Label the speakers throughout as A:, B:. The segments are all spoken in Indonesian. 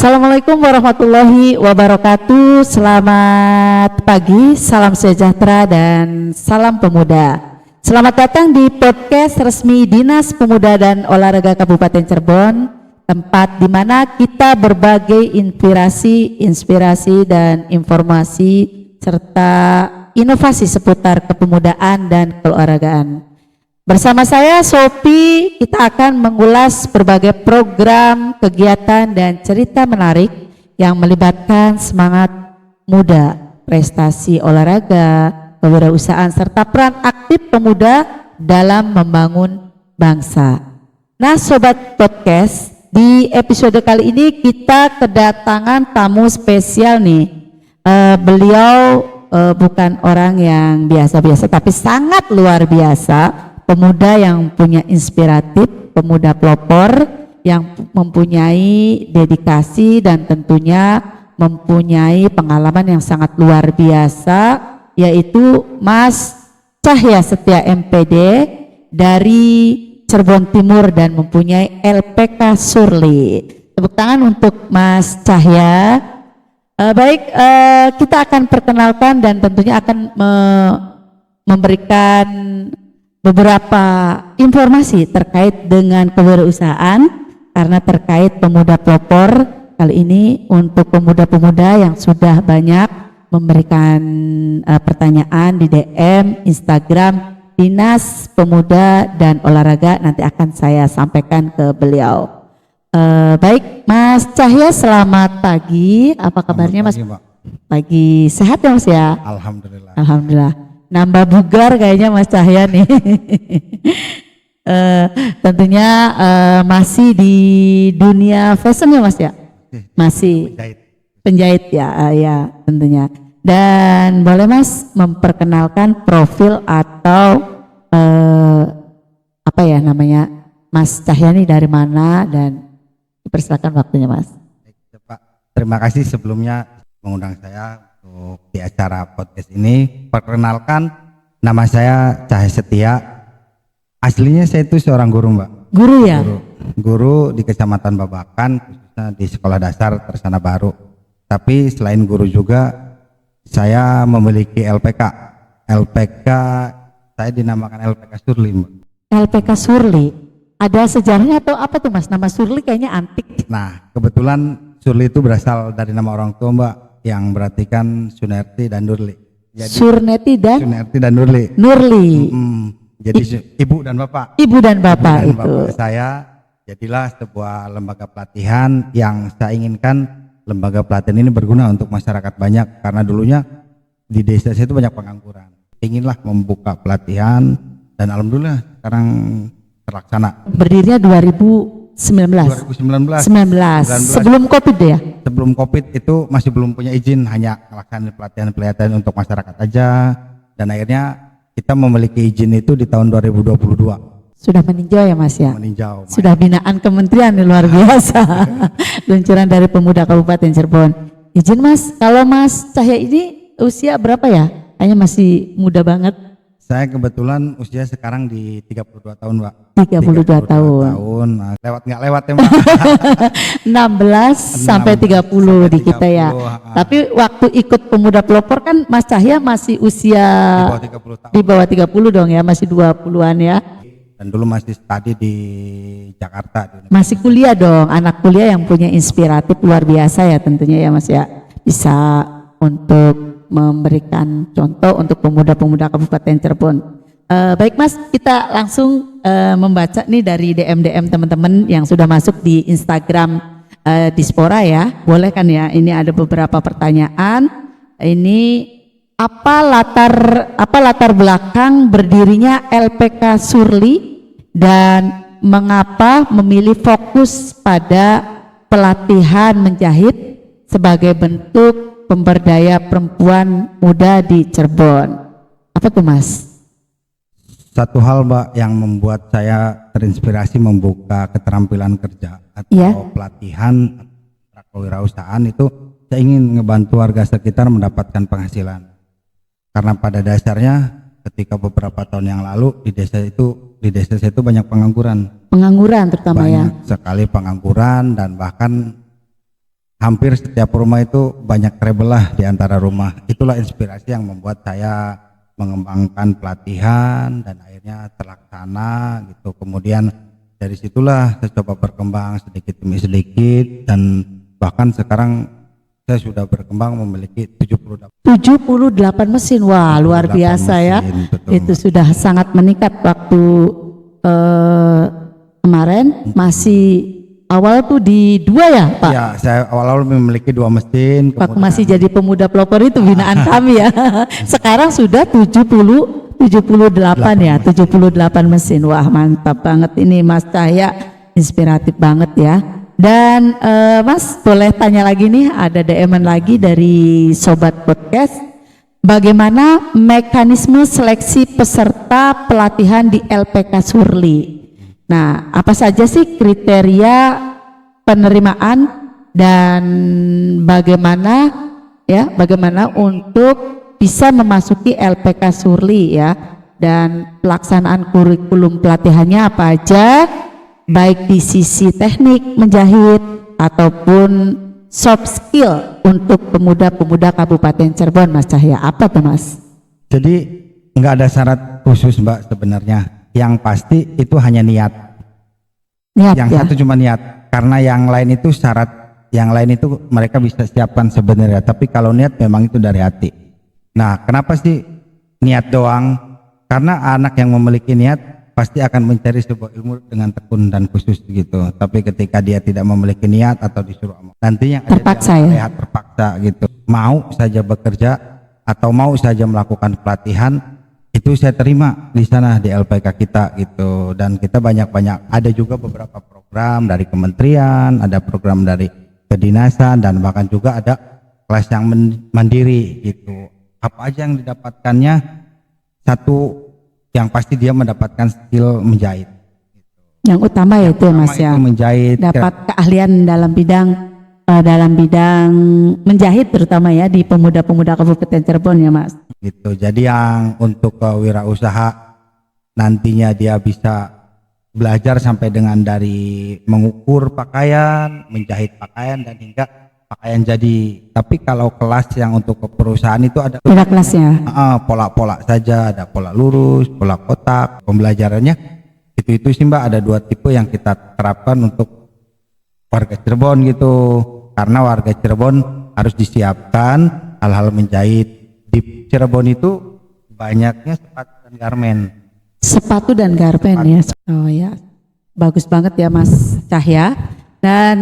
A: Assalamualaikum warahmatullahi wabarakatuh. Selamat pagi, salam sejahtera dan salam pemuda. Selamat datang di podcast resmi Dinas Pemuda dan Olahraga Kabupaten Cirebon, tempat di mana kita berbagai inspirasi dan informasi serta inovasi seputar kepemudaan dan keolahragaan. Bersama saya Sophie, kita akan mengulas berbagai program, kegiatan dan cerita menarik yang melibatkan semangat muda, prestasi olahraga, kewirausahaan serta peran aktif pemuda dalam membangun bangsa. Nah, sobat podcast, di episode kali ini kita kedatangan tamu spesial nih. Beliau bukan orang yang biasa-biasa tapi sangat luar biasa. Pemuda yang punya inspiratif, pemuda pelopor yang mempunyai dedikasi dan tentunya mempunyai pengalaman yang sangat luar biasa, yaitu Mas Cahya Setia MPD dari Cirebon Timur dan mempunyai LPK Surli. Tepuk tangan untuk Mas Cahya. Kita akan perkenalkan dan tentunya akan memberikan beberapa informasi terkait dengan kewirausahaan karena terkait pemuda pelopor kali ini untuk pemuda-pemuda yang sudah banyak memberikan pertanyaan di DM Instagram Dinas Pemuda dan Olahraga, nanti akan saya sampaikan ke beliau. Baik Mas Cahya, selamat pagi, apa kabarnya Mas? Pagi, sehat ya Mas ya?
B: Alhamdulillah.
A: Alhamdulillah. Nambah bugar kayaknya Mas Cahya nih. Tentunya masih di dunia fashion ya Mas ya? Masih penjahit ya, ya tentunya. Dan boleh Mas memperkenalkan profil atau apa ya namanya Mas Cahya nih dari mana, dan dipersilakan waktunya Mas.
B: Pak, terima kasih sebelumnya mengundang saya untuk di acara podcast ini. Perkenalkan, nama saya Cahya Setia. Aslinya saya itu seorang guru, Mbak.
A: Guru ya?
B: Guru di Kecamatan Babakan, khususnya di Sekolah Dasar Tersana Baru. Tapi selain guru juga, saya memiliki LPK. LPK saya dinamakan LPK Surli, Mbak.
A: LPK Surli. Ada sejarahnya atau apa tuh Mas? Nama Surli kayaknya antik.
B: Nah, kebetulan Surli itu berasal dari nama orang tua, Mbak, yang berartikan Sunerti dan Nurli. Jadi,
A: Sunerti dan
B: Nurli.
A: Nurli.
B: Jadi ibu dan bapak.
A: Ibu dan bapak itu.
B: Bapak saya, jadilah sebuah lembaga pelatihan yang saya inginkan lembaga pelatihan ini berguna untuk masyarakat banyak, karena dulunya di desa saya itu banyak pengangguran. Inginlah membuka pelatihan dan alhamdulillah sekarang terlaksana.
A: Berdirinya 2019. Sebelum Covid ya?
B: Sebelum Covid itu masih belum punya izin, hanya melaksanakan pelatihan-pelatihan untuk masyarakat aja, dan akhirnya kita memiliki izin itu di tahun 2022.
A: Sudah meninjau ya Mas ya?
B: Meninjau.
A: Sudah binaan kementerian nih, luar biasa. Luncuran dari Pemuda Kabupaten Cirebon. Izin Mas, kalau Mas Cahya ini usia berapa ya? Kayaknya masih muda banget.
B: Saya kebetulan usia sekarang di 32 tahun, Mbak.
A: 32 tahun.
B: Nah, lewat nggak lewat ya, Mbak?
A: 16 sampai 30 di kita ya. Tapi waktu ikut Pemuda Pelopor kan Mas Cahya masih usia
B: di bawah 30 tahun.
A: Di bawah 30 dong ya, masih 20-an ya.
B: Dan dulu masih studi di Jakarta.
A: Masih kuliah dong, anak kuliah yang punya inspiratif luar biasa ya tentunya ya Mas ya. Bisa untuk memberikan contoh untuk pemuda-pemuda Kabupaten Cirebon. Baik Mas, kita langsung membaca nih dari DM teman-teman yang sudah masuk di Instagram Dispora ya. Boleh kan ya? Ini ada beberapa pertanyaan. Ini apa latar belakang berdirinya LPK Surli dan mengapa memilih fokus pada pelatihan menjahit sebagai bentuk pemberdaya perempuan muda di Cirebon? Apa tuh Mas?
B: Satu hal, Mbak, yang membuat saya terinspirasi membuka keterampilan kerja atau pelatihan kewirausahaan itu, saya ingin ngebantu warga sekitar mendapatkan penghasilan. Karena pada dasarnya ketika beberapa tahun yang lalu di desa saya itu banyak pengangguran.
A: Pengangguran terutama ya.
B: Banyak sekali pengangguran, dan bahkan hampir setiap rumah itu banyak trouble lah di antara rumah. Itulah inspirasi yang membuat saya mengembangkan pelatihan dan akhirnya terlaksana gitu. Kemudian dari situlah saya coba berkembang sedikit demi sedikit dan bahkan sekarang saya sudah berkembang memiliki 78
A: mesin. Wah, luar biasa ya.
B: mesin, betul.
A: Itu sudah sangat meningkat waktu kemarin masih awal tuh di 2 ya, Pak?
B: Ya, saya awal-awal memiliki 2 mesin.
A: Waktu masih jadi pemuda pelopor itu binaan kami ya. Sekarang sudah 78 ya, 78 mesin. Wah, mantap banget ini Mas Cahya, inspiratif banget ya. Dan Mas boleh tanya lagi nih, ada DM lagi dari Sobat Podcast. Bagaimana mekanisme seleksi peserta pelatihan di LPK Surli? Nah, apa saja sih kriteria penerimaan dan bagaimana untuk bisa memasuki LPK Surli ya, dan pelaksanaan kurikulum pelatihannya apa aja, baik di sisi teknik menjahit ataupun soft skill untuk pemuda-pemuda Kabupaten Cirebon, Mas Cahya. Apa tuh Mas?
B: Jadi nggak ada syarat khusus Mbak sebenarnya. Yang pasti itu hanya niat. Yang
A: ya?
B: satu cuma niat. Karena yang lain itu syarat. Yang lain itu mereka bisa siapkan sebenarnya. Tapi kalau niat memang itu dari hati. Nah, kenapa sih niat doang? Karena anak yang memiliki niat pasti akan mencari sebuah ilmu dengan tekun dan khusus gitu. Tapi ketika dia tidak memiliki niat atau disuruh nantinya
A: terpaksa ya?
B: Terpaksa gitu. Mau saja bekerja atau mau saja melakukan pelatihan, itu saya terima di sana di LPK kita gitu. Dan kita banyak-banyak, ada juga beberapa program dari kementerian, ada program dari kedinasan, dan bahkan juga ada kelas yang mandiri gitu. Apa aja yang didapatkannya? Satu, yang pasti dia mendapatkan skill menjahit.
A: Yang utama ya itu Mas ya,
B: menjahit,
A: dapat keahlian dalam bidang menjahit terutama ya di pemuda-pemuda Kabupaten Cirebon ya Mas.
B: Gitu. Jadi yang untuk wirausaha nantinya dia bisa belajar sampai dengan dari mengukur pakaian, menjahit pakaian dan hingga pakaian jadi. Tapi kalau kelas yang untuk perusahaan itu ada
A: kelasnya.
B: Pola-pola saja, ada pola lurus, pola kotak. Pembelajarannya itu sih Mbak, ada 2 tipe yang kita terapkan untuk warga Cirebon gitu. Karena warga Cirebon harus disiapkan hal-hal menjahit. Di Cirebon itu banyaknya sepatu dan garmen. Sepatu
A: ya. Oh ya, bagus banget ya Mas Cahya. Dan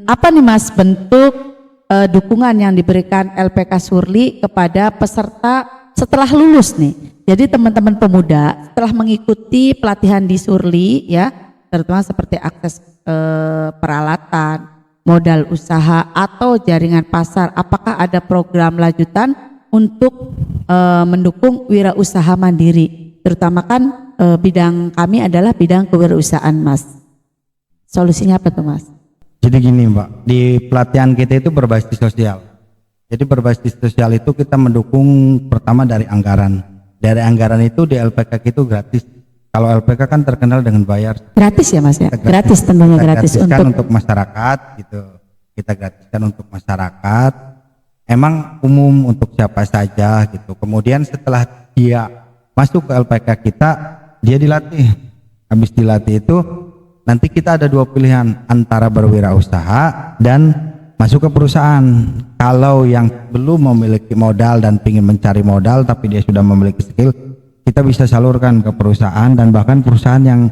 A: apa nih Mas bentuk dukungan yang diberikan LPK Surli kepada peserta setelah lulus nih? Jadi teman-teman pemuda setelah mengikuti pelatihan di Surli ya, terutama seperti akses peralatan, modal usaha atau jaringan pasar, apakah ada program lanjutan untuk mendukung wirausaha mandiri, terutama kan bidang kami adalah bidang kewirausahaan Mas. Solusinya apa tuh Mas?
B: Jadi gini Mbak, di pelatihan kita itu berbasis sosial. Jadi berbasis sosial itu kita mendukung pertama dari anggaran. Dari anggaran itu di LPK itu gratis. Kalau LPK kan terkenal dengan bayar.
A: Gratis ya Mas ya? Gratis tentunya, gratis
B: untuk masyarakat gitu. Kita gratiskan untuk masyarakat. Emang umum untuk siapa saja gitu. Kemudian setelah dia masuk ke LPK kita, dia dilatih. Habis dilatih itu nanti kita ada 2 pilihan, antara berwirausaha dan masuk ke perusahaan. Kalau yang belum memiliki modal dan ingin mencari modal tapi dia sudah memiliki skill, kita bisa salurkan ke perusahaan dan bahkan perusahaan yang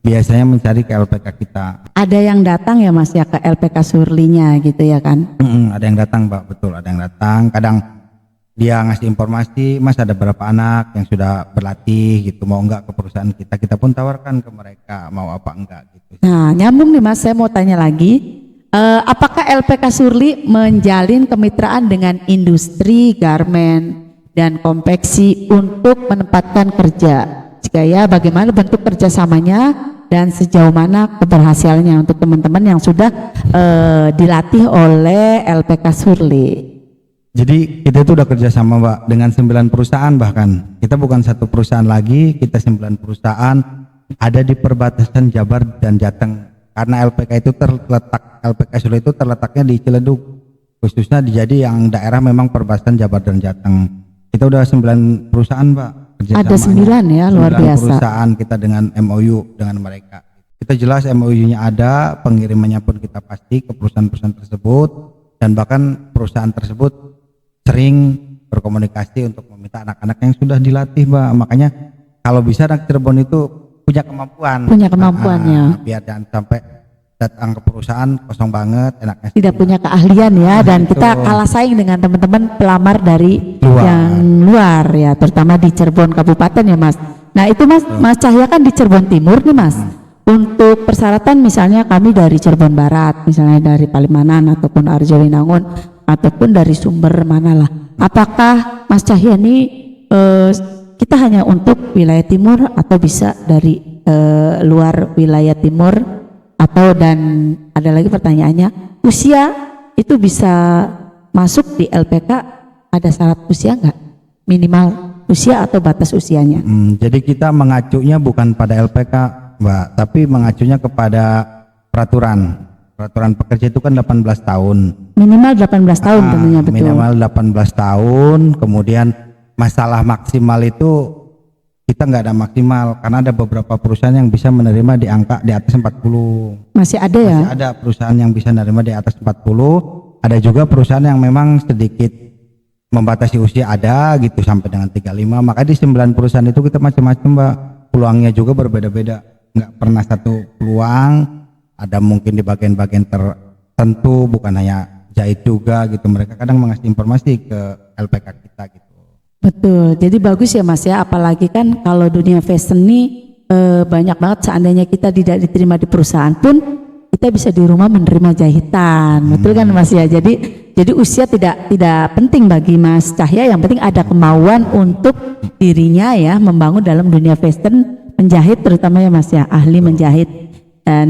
B: biasanya mencari ke LPK kita. Ada
A: yang datang ya Mas ya ke LPK Surlinya gitu ya kan?
B: Ada yang datang Mbak, betul, ada yang datang. Kadang dia ngasih informasi, Mas ada berapa anak yang sudah berlatih gitu, mau enggak ke perusahaan kita, kita pun tawarkan ke mereka mau apa enggak gitu.
A: Nah nyambung nih Mas, saya mau tanya lagi, apakah LPK Surli menjalin kemitraan dengan industri garmen dan konveksi untuk menempatkan kerja? Jika ya, bagaimana bentuk kerjasamanya dan sejauh mana keberhasilannya untuk teman-teman yang sudah dilatih oleh LPK Surli?
B: Jadi kita itu udah kerjasama Mbak dengan 9 perusahaan, bahkan kita bukan 1 perusahaan lagi, kita 9 perusahaan ada di perbatasan Jabar dan Jateng. Karena LPK itu LPK Surli itu terletaknya di Ciledug. khususnya jadi yang daerah memang perbatasan Jabar dan Jateng. Kita udah 9 perusahaan Pak.
A: Ada 9 ya, luar
B: 9
A: biasa.
B: perusahaan kita dengan MOU dengan mereka. Kita jelas MOU-nya ada, pengirimannya pun kita pasti ke perusahaan-perusahaan tersebut, dan bahkan perusahaan tersebut sering berkomunikasi untuk meminta anak-anak yang sudah dilatih Mbak. Makanya kalau bisa anak Cirebon itu punya kemampuan.
A: Punya kemampuannya.
B: Biar jangan sampai datang ke perusahaan kosong banget, enaknya
A: tidak punya keahlian ya, dan kita kalah saing dengan teman-teman pelamar dari yang luar ya, terutama di Cirebon Kabupaten ya Mas. Nah itu Mas Cahya kan di Cirebon Timur nih Mas. Untuk persyaratan misalnya kami dari Cirebon Barat, misalnya dari Palimanan ataupun Arjawinangun ataupun dari sumber mana lah. Apakah Mas Cahya ini kita hanya untuk wilayah timur atau bisa dari luar wilayah timur? Atau dan ada lagi pertanyaannya, usia itu bisa masuk di LPK, ada syarat usia enggak? Minimal usia atau batas usianya?
B: Jadi kita mengacunya bukan pada LPK Mbak, tapi mengacunya kepada peraturan pekerja itu kan 18 tahun.
A: Minimal 18 tahun tentunya, betul.
B: Minimal 18 tahun, kemudian masalah maksimal itu kita nggak ada maksimal karena ada beberapa perusahaan yang bisa menerima di angka di atas 40.
A: Masih ada ya?
B: Masih ada perusahaan yang bisa menerima di atas 40. Ada juga perusahaan yang memang sedikit membatasi usia ada gitu sampai dengan 35. Maka di 9 perusahaan itu kita macam-macam Mbak. Peluangnya juga berbeda-beda. Nggak pernah satu peluang. Ada mungkin di bagian-bagian tertentu, bukan hanya jahit juga gitu. Mereka kadang mengasih informasi ke LPK kita gitu.
A: Betul, jadi bagus ya Mas ya, apalagi kan kalau dunia fashion ini banyak banget, seandainya kita tidak diterima di perusahaan pun kita bisa di rumah menerima jahitan, betul kan Mas ya. Jadi usia tidak penting bagi Mas Cahya, yang penting ada kemauan untuk dirinya ya membangun dalam dunia fashion, menjahit terutama ya Mas ya, ahli menjahit. Dan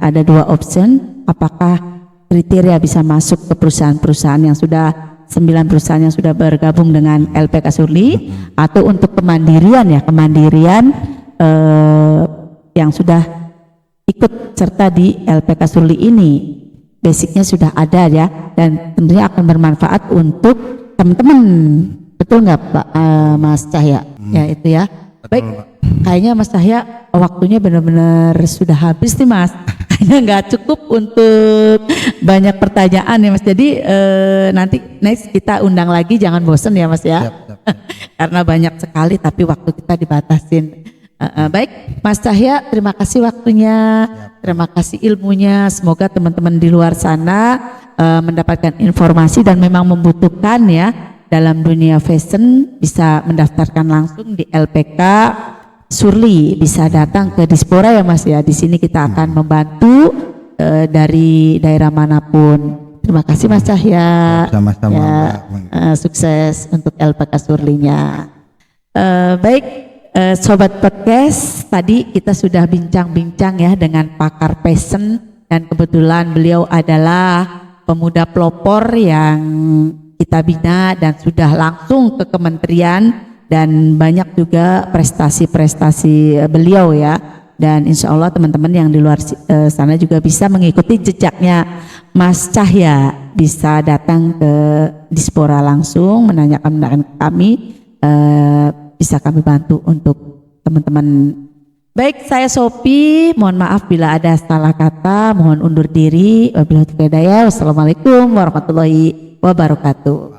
A: ada 2 option, apakah kriteria bisa masuk ke perusahaan-perusahaan yang sudah 9 perusahaan yang sudah bergabung dengan LPK Surli, atau untuk kemandirian yang sudah ikut serta di LPK Surli ini, basicnya sudah ada ya, dan tentunya akan bermanfaat untuk teman-teman, betul nggak Pak Mas Cahya? Ya itu ya. Baik, kayaknya Mas Cahya waktunya benar-benar sudah habis nih Mas. Kayaknya nggak cukup untuk banyak pertanyaan ya Mas. Jadi nanti next kita undang lagi, jangan bosen ya Mas ya. Siap. Karena banyak sekali tapi waktu kita dibatasin. Baik Mas Cahya, terima kasih waktunya, terima kasih ilmunya. Semoga teman-teman di luar sana mendapatkan informasi dan memang membutuhkan ya dalam dunia fashion, bisa mendaftarkan langsung di LPK Surli, bisa datang ke Dispora ya Mas ya. Di sini kita akan membantu dari daerah manapun. Terima kasih Mas Cahya.
B: Sama-sama.
A: Ya, sukses untuk LPK Surlinya. Baik, Sobat Podcast, tadi kita sudah bincang-bincang ya dengan pakar fashion, dan kebetulan beliau adalah pemuda pelopor yang kita bina dan sudah langsung ke kementerian, dan banyak juga prestasi-prestasi beliau ya. Dan insya Allah teman-teman yang di luar sana juga bisa mengikuti jejaknya Mas Cahya, bisa datang ke Dispora langsung menanyakan kami, bisa kami bantu untuk teman-teman. Baik, saya Sophie, mohon maaf bila ada salah kata, mohon undur diri. Wabillahi taufiq wal hidayah. Wassalamualaikum warahmatullahi wabarakatuh.